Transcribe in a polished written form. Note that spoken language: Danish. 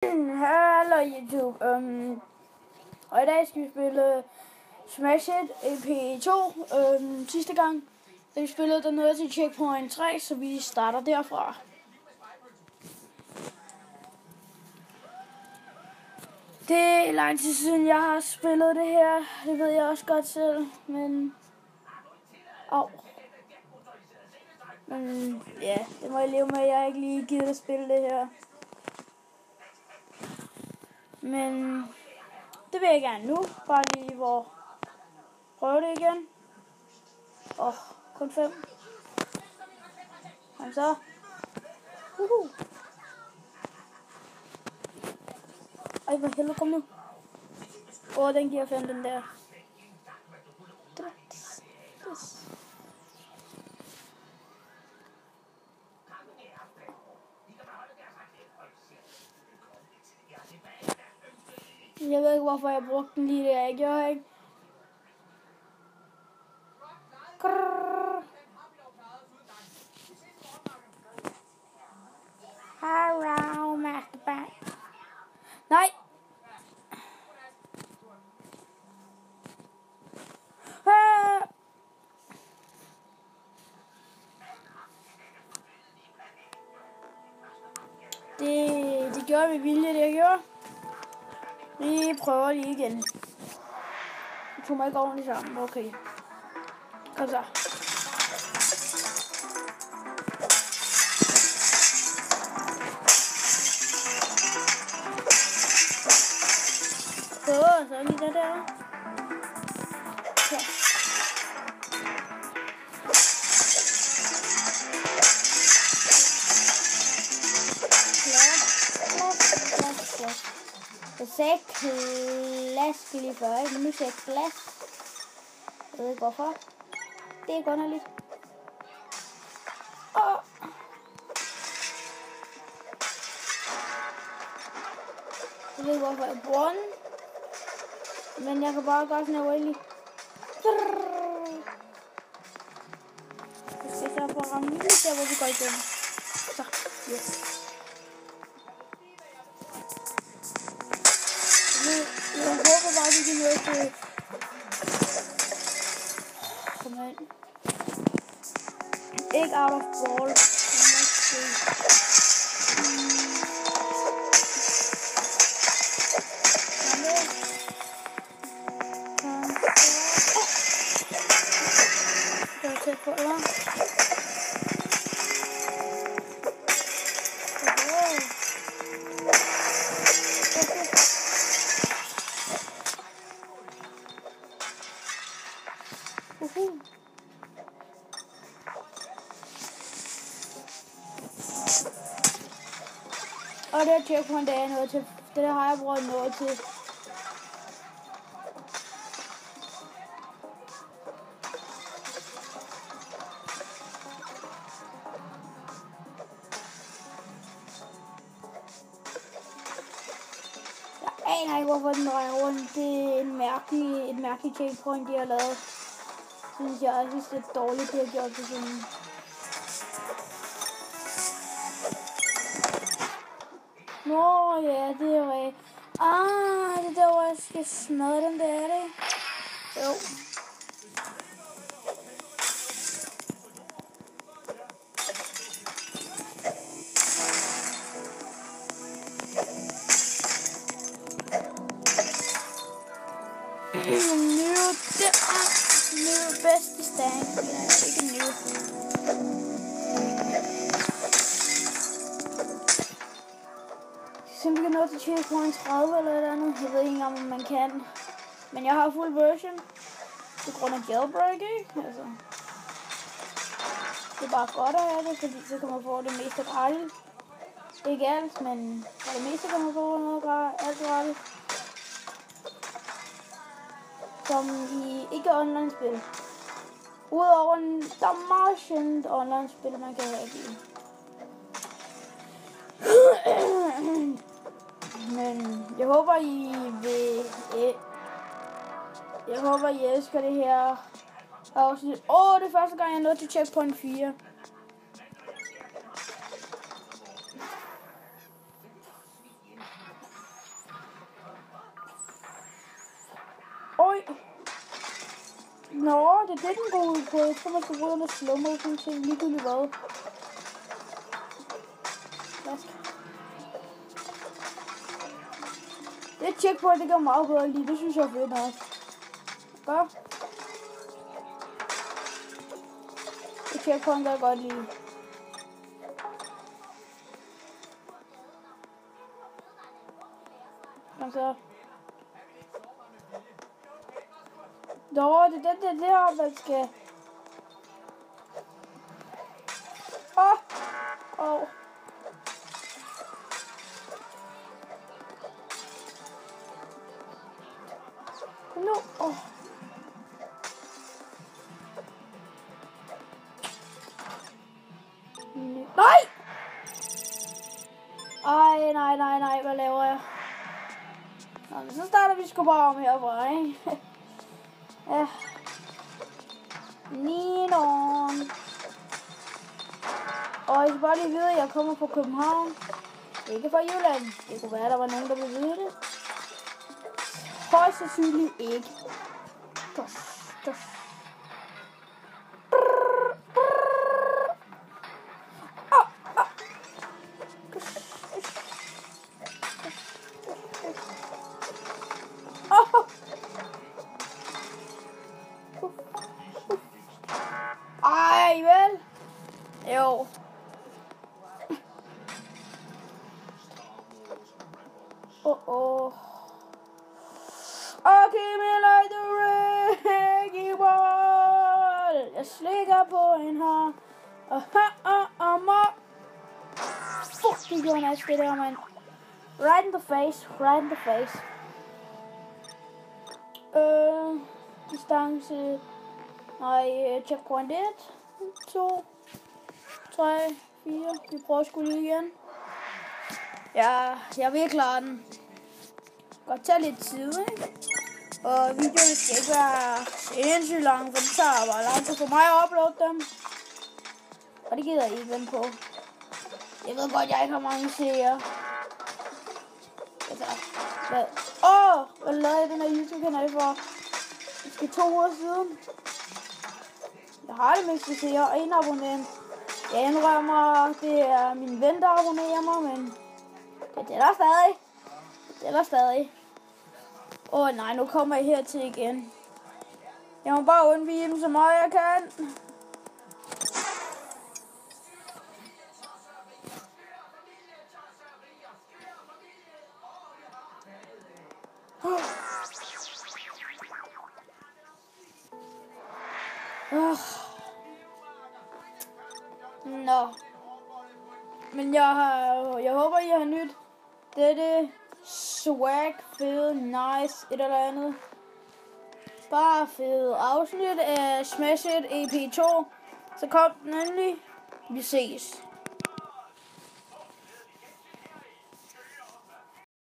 Hallo YouTube. Og i dag skal vi spille Smash It EP2. Sidste gang, da vi spillede der nede til checkpoint 3, så vi starter derfra. Det er lang tid siden, jeg har spillet det her. Det ved jeg også godt selv, men... Men ja, det må jeg leve med, at jeg ikke lige gider at spille det her. Men det vil jeg gerne nu. Bare lige prøve det igen. Kun 5. Kom så. Ej, hvor helvede, kom nu. Den giver 5, den der. Jeg ved ikke, hvorfor jeg brugte den lige der. Jeg gjorde ikke. Hello, Master. Nej. Det gjorde vi vilje, det jeg gjorde. Vi prøver lige igen. Det tog mig ikke ordentligt sammen. Okay. Kom så. Så lige det der. Ja. Jeg sagde klask lige før, ikke? Men nu siger jeg glas. Jeg ved ikke hvorfor. Det er underligt. Jeg ved ikke hvorfor jeg bruger den. Men jeg kan bare gøre sådan her really. Jeg skal så for at ramme lige der, hvor vi går igennem. Så, yes. Jeg håber bare, at vi kan nå til... Kom hen. Ikke out of ball. Det var tæt på, eller? Og det her checkpoint, det er noget til. Det der har jeg brugt noget til. Jeg aner ikke, hvorfor den drejer rundt. Det er et mærkeligt checkpoint, de har lavet. Synes jeg synes, det er dårligt, de har gjort det sådan. Nå ja, det er rigtigt. Det er der, hvor jeg skal smadre den der, er det? Jo. Nu bedste stand. Ja, ikke nu. Simpelthen nå til checkpoint 30 eller et andet. Jeg ved ikke om man kan. Men jeg har full version. På grund af jailbreak, ikke? Altså. Det er bare godt at have det, fordi så kan man få det meste gratis. Ikke alt, men for det meste kan man få noget alt gratis. Som i ikke online spil. Udover der er meget sjældent online spil, man kan have i. Men jeg håber I vil... Jeg håber I elsker det her afsnit. Det er første gang jeg nåede til checkpoint 4. Nå, det er det, den går ud på. Jeg tror, man skal bruge noget slow motion til ligegyldigt hvad. Det checkpoint, det gør meget bedre lige. Det synes jeg er fedt nok. Godt. Det checkpoint gør jeg godt lige. Og så. Nå, det er det her, man skal. Åh. Nu. Nej! Nej, hvad laver jeg? Nå, men så starter vi sgu bare om herfra, ikke? Ja. Ninon. Og jeg skal bare lige vide, at jeg kommer fra København. Ikke fra Jylland. Det kunne være, der var nogen, der ville vide det. Højst sandsynligt ikke. Ej, vel? Jo. Okay, me like the reggae ball. Jeg slikker på en her. Fuck, det gjorde nice, det der, man. Right in the face. Distance. Nej, checkpoint 1, 2, 3, 4. Vi prøver sgu lige igen. Ja, jeg vil klare den. Godt tage lidt tid, ikke? Og videoen skal ikke være sindssygt lang, for det tager bare lang tid for mig at uploade dem. Og det gider jeg ikke vente på. Jeg ved godt, jeg ikke har mange serier. Hvad lavede jeg den her YouTube-kanal for? Måske 2 uger siden. Jeg har det mindste serier og en abonnent. Jeg indrømmer, det er min ven, der abonnerer mig, men det er der stadig. Nej, nu kommer jeg hertil igen. Jeg må bare undvige dem så meget jeg kan. Nå. Men jeg håber, I har nyt dette swag, fed, nice, et eller andet. Bare fed afsnit af Smash It EP2. Så kom den endelig. Vi ses.